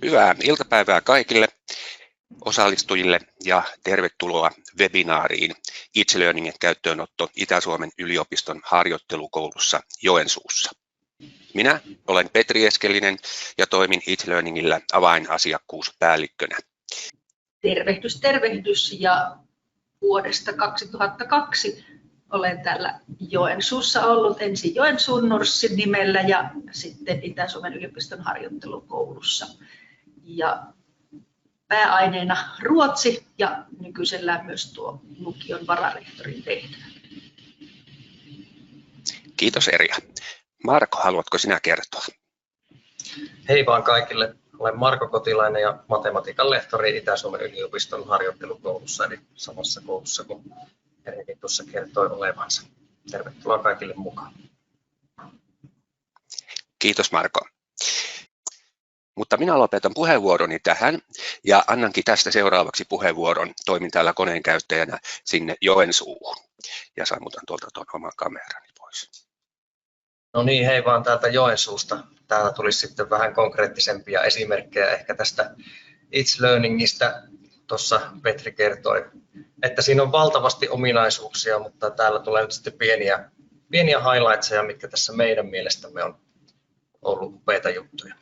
Hyvää iltapäivää kaikille osallistujille ja tervetuloa webinaariin e-learningin käyttöönotto Itä-Suomen yliopiston harjoittelukoulussa Joensuussa. Minä olen Petri Eskelinen ja toimin e-learningillä avainasiakkuuspäällikkönä. Tervehdys ja vuodesta 2002 olen täällä Joensuussa ollut ensin Joensuun Nurssin nimellä ja sitten Itä-Suomen yliopiston harjoittelukoulussa. Ja pääaineena ruotsi ja nykyisellään myös tuo lukion vararehtorin tehtävä. Kiitos Erja. Marko, haluatko sinä kertoa? Hei vaan kaikille. Olen Marko Kotilainen ja matematiikan lehtori Itä-Suomen yliopiston harjoittelukoulussa, eli samassa koulussa kuin Erjakin tuossa kertoi olevansa. Tervetuloa kaikille mukaan. Kiitos Marko. Mutta minä lopetan puheenvuoroni tähän ja annankin tästä seuraavaksi puheenvuoron. Toimin täällä koneen käyttäjänä sinne Joensuuhun ja sammutan tuolta tuon oman kamerani pois. No niin, hei vaan täältä Joensuusta. Täällä tulisi sitten vähän konkreettisempia esimerkkejä ehkä tästä e-learningistä. Tuossa Petri kertoi, että siinä on valtavasti ominaisuuksia, mutta täällä tulee nyt sitten pieniä highlightseja, mitkä tässä meidän mielestämme on ollut upeita juttuja.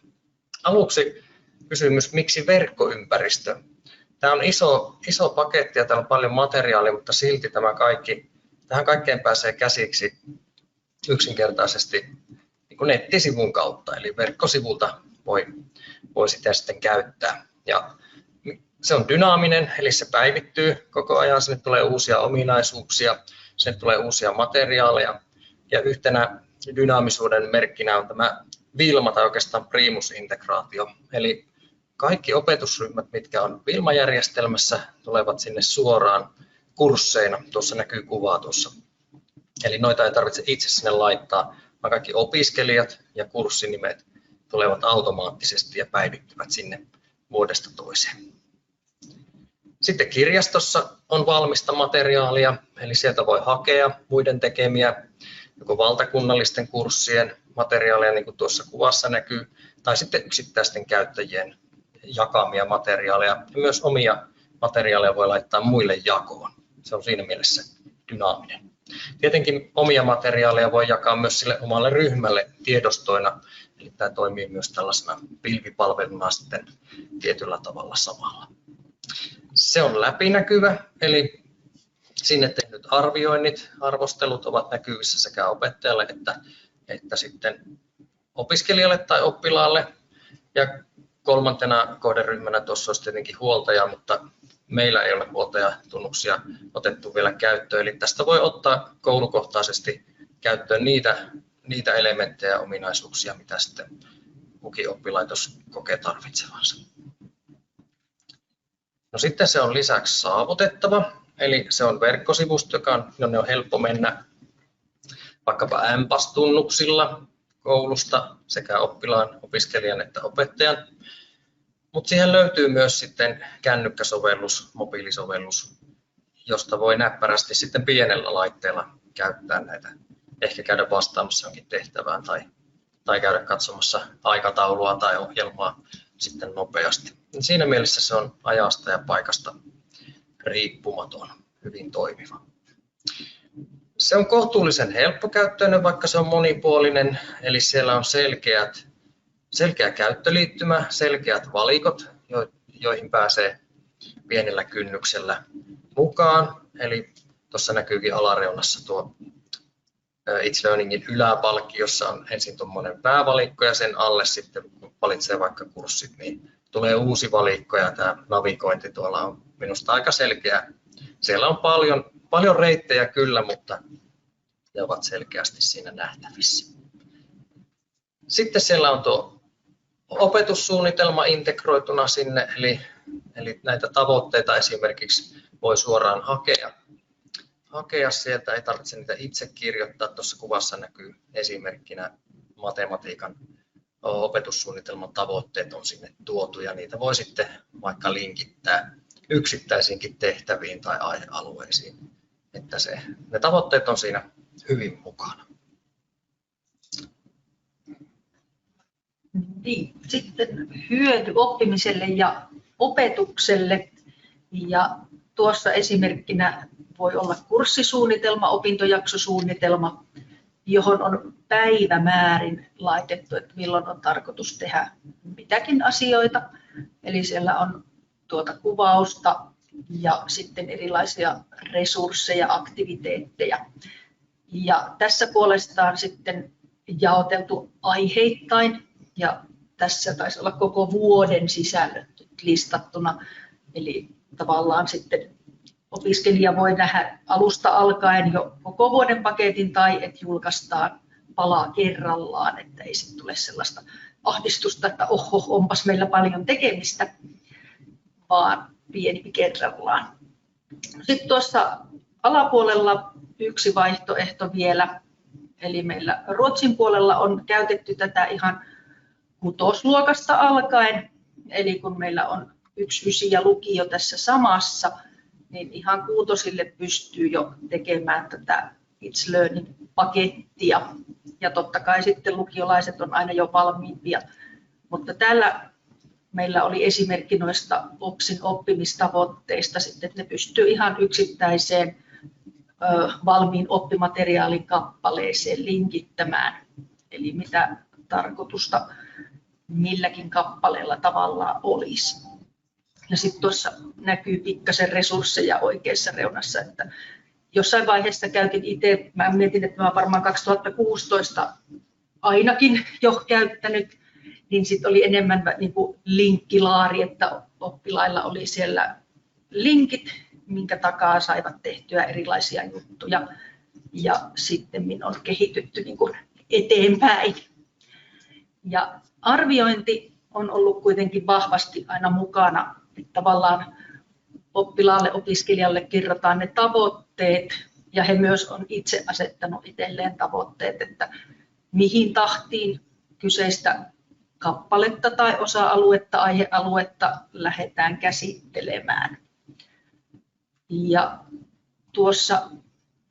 Aluksi kysymys, miksi verkkoympäristö? Tämä on iso paketti ja täällä on paljon materiaalia, mutta silti tähän kaikkeen pääsee käsiksi yksinkertaisesti niin kuin nettisivun kautta, eli verkkosivulta voi sitä sitten käyttää. Ja se on dynaaminen, eli se päivittyy koko ajan, sinne tulee uusia ominaisuuksia, sinne tulee uusia materiaaleja ja yhtenä dynaamisuuden merkkinä on tämä Wilma tai oikeastaan Primus-integraatio, eli kaikki opetusryhmät, mitkä on Wilma-järjestelmässä, tulevat sinne suoraan kursseina. Tuossa näkyy kuvaa tuossa. Eli noita ei tarvitse itse sinne laittaa, vaan kaikki opiskelijat ja kurssinimet tulevat automaattisesti ja päivittyvät sinne vuodesta toiseen. Sitten kirjastossa on valmista materiaalia, eli sieltä voi hakea muiden tekemiä, joko valtakunnallisten kurssien materiaaleja, niin kuin tuossa kuvassa näkyy, tai sitten yksittäisten käyttäjien jakamia materiaaleja, ja myös omia materiaaleja voi laittaa muille jakoon. Se on siinä mielessä dynaaminen. Tietenkin omia materiaaleja voi jakaa myös sille omalle ryhmälle tiedostoina, eli tämä toimii myös tällaisena pilvipalveluna sitten tietyllä tavalla samalla. Se on läpinäkyvä, eli sinne tehdyt arvioinnit, arvostelut ovat näkyvissä sekä opettajalle että sitten opiskelijalle tai oppilaalle. Ja kolmantena kohderyhmänä tuossa olisi tietenkin huoltaja, mutta meillä ei ole huoltajatunnuksia otettu vielä käyttöön. Eli tästä voi ottaa koulukohtaisesti käyttöön niitä elementtejä ja ominaisuuksia, mitä sitten kukin oppilaitos kokee tarvitsevansa. No sitten se on lisäksi saavutettava, eli se on verkkosivusto, jonne on helppo mennä vaikkapa MPAS-tunnuksilla koulusta sekä oppilaan, opiskelijan että opettajan. Mutta siihen löytyy myös sitten kännykkäsovellus, mobiilisovellus, josta voi näppärästi sitten pienellä laitteella käyttää näitä. Ehkä käydä vastaamassa jonkin tehtävään tai käydä katsomassa aikataulua tai ohjelmaa sitten nopeasti. Siinä mielessä se on ajasta ja paikasta riippumaton, hyvin toimiva. Se on kohtuullisen helppokäyttöinen, vaikka se on monipuolinen, eli siellä on selkeä käyttöliittymä, selkeät valikot, joihin pääsee pienellä kynnyksellä mukaan. Eli tuossa näkyykin alareunassa tuo e-learningin yläpalkki, jossa on ensin tuommoinen päävalikko ja sen alle sitten kun valitsee vaikka kurssit, niin tulee uusi valikko ja tämä navigointi tuolla on minusta aika selkeä. Siellä on paljon reittejä kyllä, mutta ne ovat selkeästi siinä nähtävissä. Sitten siellä on tuo opetussuunnitelma integroituna sinne, eli näitä tavoitteita esimerkiksi voi suoraan hakea sieltä, ei tarvitse niitä itse kirjoittaa. Tuossa kuvassa näkyy esimerkkinä matematiikan opetussuunnitelman tavoitteet on sinne tuotu ja niitä voi sitten vaikka linkittää yksittäisiinkin tehtäviin tai aihealueisiin, että ne tavoitteet on siinä hyvin mukana. Niin, sitten hyöty oppimiselle ja opetukselle. Ja tuossa esimerkkinä voi olla kurssisuunnitelma, opintojaksosuunnitelma, johon on päivämäärin laitettu, että milloin on tarkoitus tehdä mitäkin asioita. Eli siellä on kuvausta ja sitten erilaisia resursseja, aktiviteetteja. Ja tässä puolestaan sitten jaoteltu aiheittain, ja tässä taisi olla koko vuoden sisällöt listattuna. Eli tavallaan sitten opiskelija voi nähdä alusta alkaen jo koko vuoden paketin tai että julkaistaan palaa kerrallaan, että ei sitten tule sellaista ahdistusta, että oho, onpas meillä paljon tekemistä, vaan pieni kerrallaan. Sitten tuossa alapuolella yksi vaihtoehto vielä, eli meillä Ruotsin puolella on käytetty tätä ihan kutosluokasta alkaen, eli kun meillä on 1-9 ja lukio tässä samassa, niin ihan kuutosille pystyy jo tekemään tätä It's Learning-pakettia. Ja totta kai sitten lukiolaiset on aina jo valmiimpia. Mutta täällä meillä oli esimerkki noista OPSin oppimistavoitteista, sitten, että ne pystyy ihan yksittäiseen valmiin oppimateriaalin kappaleeseen linkittämään. Eli mitä tarkoitusta milläkin kappaleella tavallaan olisi. Ja sitten tuossa näkyy pikkasen resursseja oikeassa reunassa, että jossain vaiheessa käytin itse, mä mietin, että mä varmaan 2016 ainakin jo käyttänyt, niin sitten oli enemmän niin kuin linkkilaari, että oppilailla oli siellä linkit, minkä takaa saivat tehtyä erilaisia juttuja ja sitten on kehitytty niin kuin eteenpäin. Ja arviointi on ollut kuitenkin vahvasti aina mukana, että tavallaan oppilaalle, opiskelijalle kerrotaan ne tavoitteet ja he myös on itse asettanut itselleen tavoitteet, että mihin tahtiin kyseistä kappaletta tai osa-aluetta, aihealuetta lähdetään käsittelemään. Ja tuossa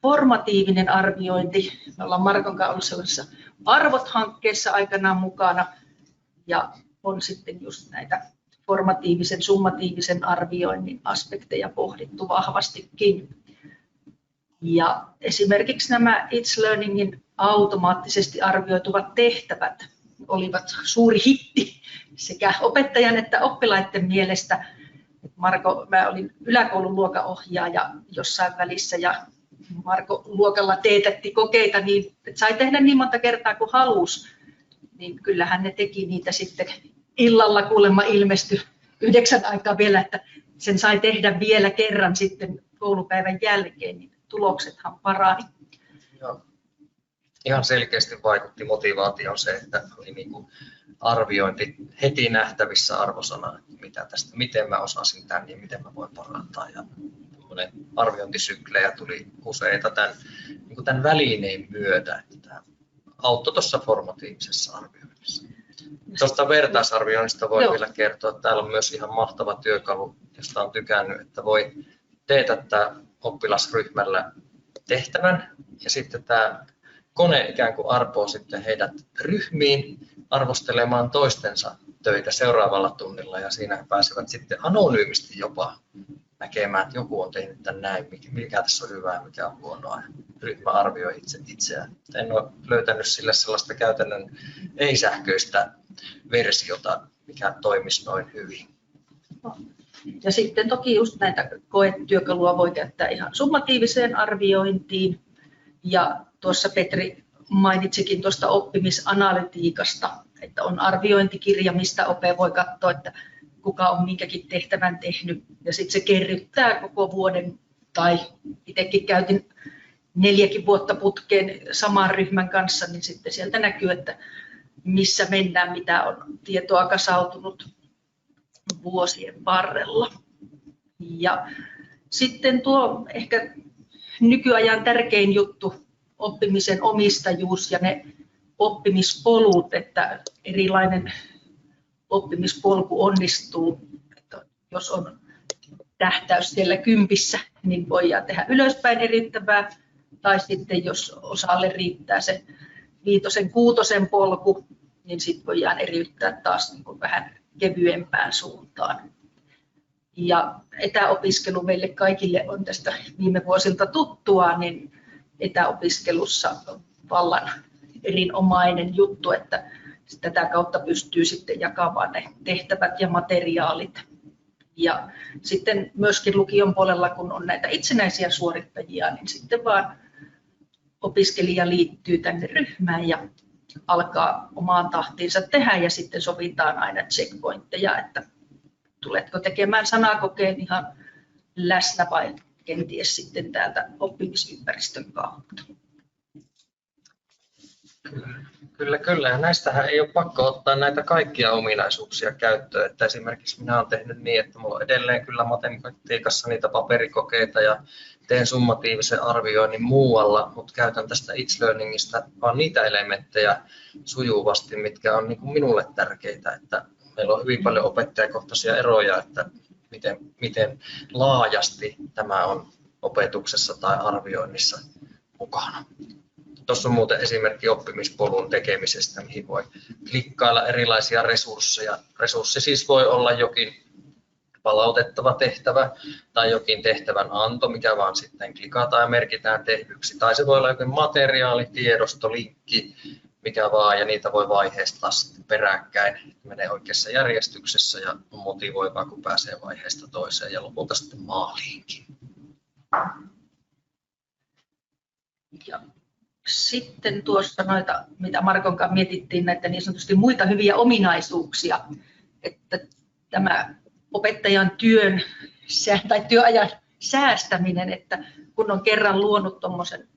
formatiivinen arviointi, me ollaan Markon kanssa ollut sellaisessa Arvot-hankkeessa aikanaan mukana ja on sitten just näitä formatiivisen, summatiivisen arvioinnin aspekteja pohdittu vahvastikin. Ja esimerkiksi nämä It's Learningin automaattisesti arvioituvat tehtävät olivat suuri hitti sekä opettajan että oppilaiden mielestä. Marko, mä olin yläkoulun luokanohjaaja jossain välissä ja Marko luokalla teetätti kokeita niin, että sai tehdä niin monta kertaa kuin halusi. Niin kyllähän ne teki niitä sitten illalla kuulemma ilmestyi 9 aikaa vielä, että sen sai tehdä vielä kerran sitten koulupäivän jälkeen, niin tuloksethan parani. Joo. Ihan selkeästi vaikutti motivaatioon se, että oli niin kuin arviointi heti nähtävissä arvosana, mitä tästä, miten mä osasin tämän ja miten mä voin parantaa. Ja arviointisyklejä tuli useita tämän välineen myötä, että tämä auttoi tuossa formatiivisessa arvioinnissa. Tuosta vertaisarvioinnista voi vielä kertoa, että täällä on myös ihan mahtava työkalu, josta on tykännyt, että voi teetättää oppilasryhmällä tehtävän ja sitten tämä kone ikään kuin arpoo sitten heidät ryhmiin arvostelemaan toistensa töitä seuraavalla tunnilla ja siinä he pääsevät sitten anonyymisti jopa näkemään, että joku on tehnyt tämän näin, mikä tässä on hyvää, mikä on huonoa. Ryhmä arvioi itseään. En ole löytänyt sille sellaista käytännön ei-sähköistä versiota, mikä toimisi noin hyvin. Ja sitten toki just näitä koetyökalua voi käyttää ihan summatiiviseen arviointiin. Ja tuossa Petri mainitsikin tuosta oppimisanalytiikasta, että on arviointikirja, mistä ope voi katsoa, että kuka on minkäkin tehtävän tehnyt. Ja sitten se kerryttää koko vuoden, tai itsekin käytin 4 vuotta putkeen saman ryhmän kanssa, niin sitten sieltä näkyy, että missä mennään, mitä on tietoa kasautunut vuosien varrella. Ja sitten tuo ehkä nykyajan tärkein juttu, oppimisen omistajuus ja ne oppimispolut, että erilainen oppimispolku onnistuu. Että jos on tähtäys siellä 10, niin voidaan tehdä ylöspäin erittävää, tai sitten jos osalle riittää se 5-6 polku, niin sitten voidaan eriyttää taas niin kuin vähän kevyempään suuntaan. Ja etäopiskelu meille kaikille on tästä viime vuosilta tuttua, niin etäopiskelussa on vallan erinomainen juttu, että tätä kautta pystyy sitten jakamaan ne tehtävät ja materiaalit. Ja sitten myöskin lukion puolella, kun on näitä itsenäisiä suorittajia, niin sitten vaan opiskelija liittyy tänne ryhmään ja alkaa omaan tahtiinsa tehdä ja sitten sovitaan aina checkpointteja, että tuletko tekemään sanakokeen ihan läsnä vai kenties sitten täältä oppimisympäristön kautta. Kyllä. Ja näistähän ei ole pakko ottaa näitä kaikkia ominaisuuksia käyttöön. Että esimerkiksi minä olen tehnyt niin, että minulla on edelleen kyllä matematiikassa niitä paperikokeita ja teen summatiivisen arvioinnin muualla, mutta käytän tästä It's-learningistä vaan niitä elementtejä sujuvasti, mitkä on niin kuin minulle tärkeitä. Että meillä on hyvin paljon opettajakohtaisia eroja, että miten laajasti tämä on opetuksessa tai arvioinnissa mukana. Tuossa on muuten esimerkki oppimispolun tekemisestä, mihin voi klikkailla erilaisia resursseja. Resurssi siis voi olla jokin palautettava tehtävä tai jokin tehtävän anto, mikä vaan sitten klikataan ja merkitään tehdyksi. Tai se voi olla jokin materiaali, tiedosto, linkki, mikä vaan, ja niitä voi vaiheistaa sitten peräkkäin. Menee oikeassa järjestyksessä ja on motivoivaa, kun pääsee vaiheesta toiseen ja lopulta sitten maaliinkin. Ja sitten tuossa noita, mitä Markon kanssa mietittiin, näitä niin sanotusti muita hyviä ominaisuuksia, että tämä opettajan työajan säästäminen, että kun on kerran luonut tuommoisen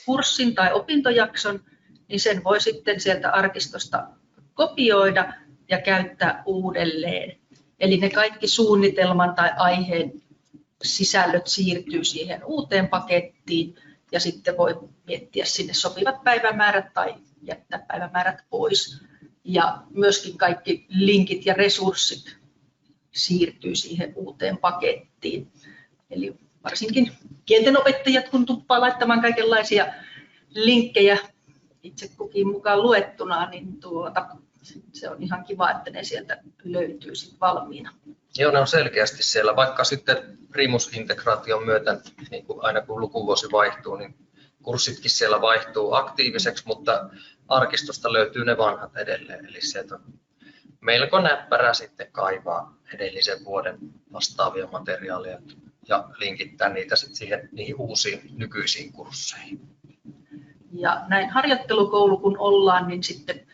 kurssin tai opintojakson, niin sen voi sitten sieltä arkistosta kopioida ja käyttää uudelleen. Eli ne kaikki suunnitelman tai aiheen sisällöt siirtyy siihen uuteen pakettiin ja sitten voi miettiä sinne sopivat päivämäärät tai jättää päivämäärät pois. Ja myöskin kaikki linkit ja resurssit siirtyy siihen uuteen pakettiin. Eli varsinkin kieltenopettajat, kun tuppaa laittamaan kaikenlaisia linkkejä itse kukin mukaan luettuna, niin se on ihan kiva, että ne sieltä löytyy sit valmiina. Joo, ne on selkeästi siellä, vaikka sitten Primus-integraation myötä, niin kuin aina kun lukuvuosi vaihtuu, niin kurssitkin siellä vaihtuu aktiiviseksi, mutta arkistosta löytyy ne vanhat edelleen. Eli sieltä on melko näppärä sitten kaivaa edellisen vuoden vastaavia materiaaleja ja linkittää niitä sitten niihin uusiin nykyisiin kursseihin. Ja näin harjoittelukoulu kun ollaan, niin sitten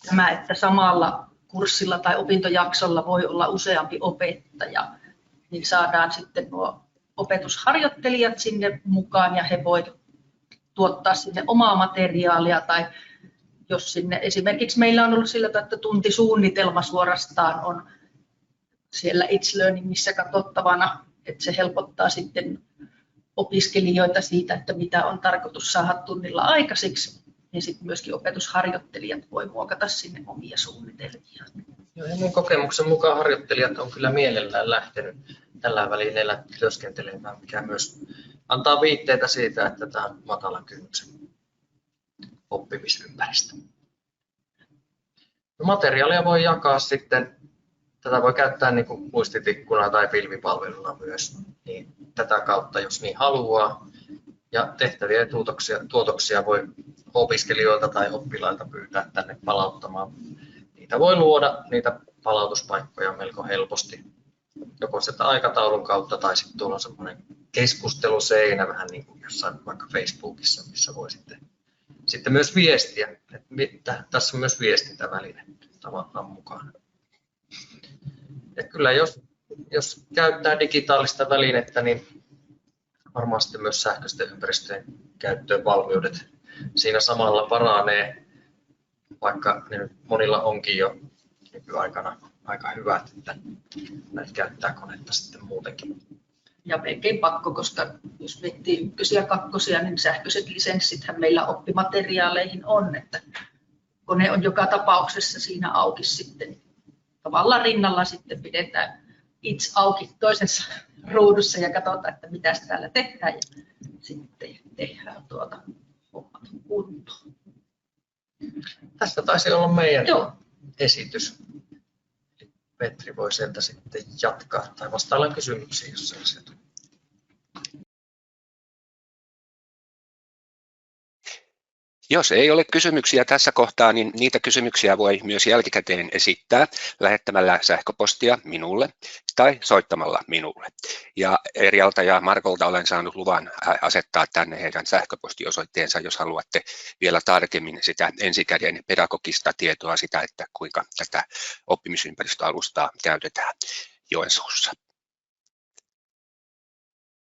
tämä, että samalla kurssilla tai opintojaksolla voi olla useampi opettaja, niin saadaan sitten nuo opetusharjoittelijat sinne mukaan ja he voivat tuottaa sinne omaa materiaalia tai jos sinne esimerkiksi meillä on ollut sillä tavalla, että tuntisuunnitelma suorastaan on siellä It's-learningissä katsottavana, että se helpottaa sitten opiskelijoita siitä, että mitä on tarkoitus saada tunnilla aikaiseksi, niin sitten myöskin opetusharjoittelijat voi muokata sinne omia suunnitelmia. Joo, ja mun kokemuksen mukaan harjoittelijat on kyllä mielellään lähtenyt tällä välineellä työskentelemään, mikä myös antaa viitteitä siitä, että tämä on matalan kynnyksen oppimisympäristö. No, materiaalia voi jakaa sitten, tätä voi käyttää niin kuin muistitikkuna tai pilvipalveluna myös, niin tätä kautta jos niin haluaa. Ja tehtäviä ja tuotoksia voi opiskelijoilta tai oppilailta pyytää tänne palauttamaan. Niitä voi luoda, niitä palautuspaikkoja melko helposti, joko sieltä aikataulun kautta tai sitten tuolla on semmoinen keskusteluseinä vähän niin kuin jossain vaikka Facebookissa, missä voi sitten myös viestiä. Että tässä on myös viestintäväline tavallaan mukana. Ja kyllä jos käyttää digitaalista välinettä, niin varmasti myös sähköisten ympäristöjen käyttöön valmiudet siinä samalla paranee, vaikka ne nyt monilla onkin jo nykyaikana aika hyvät, että näitä käyttää konetta sitten muutenkin. Ja melkein pakko, koska jos miettii ykkösiä ja kakkosia, niin sähköiset lisenssithän meillä oppimateriaaleihin on, että kone on joka tapauksessa siinä auki sitten. Tavallaan rinnalla sitten pidetään It's auki toisessa ruudussa ja katsotaan, että mitä täällä tehdään ja sitten tehdään hommat kuntoon. Tässä taisi olla meidän Joo. esitys. Petri voi sieltä sitten jatkaa tai vastailla kysymyksiin, jos sellaisia tulee. Jos ei ole kysymyksiä tässä kohtaa, niin niitä kysymyksiä voi myös jälkikäteen esittää lähettämällä sähköpostia minulle tai soittamalla minulle. Ja Erialta ja Markolta olen saanut luvan asettaa tänne heidän sähköpostiosoitteensa, jos haluatte vielä tarkemmin sitä ensikäden pedagogista tietoa sitä, että kuinka tätä oppimisympäristöalustaa käytetään Joensuussa.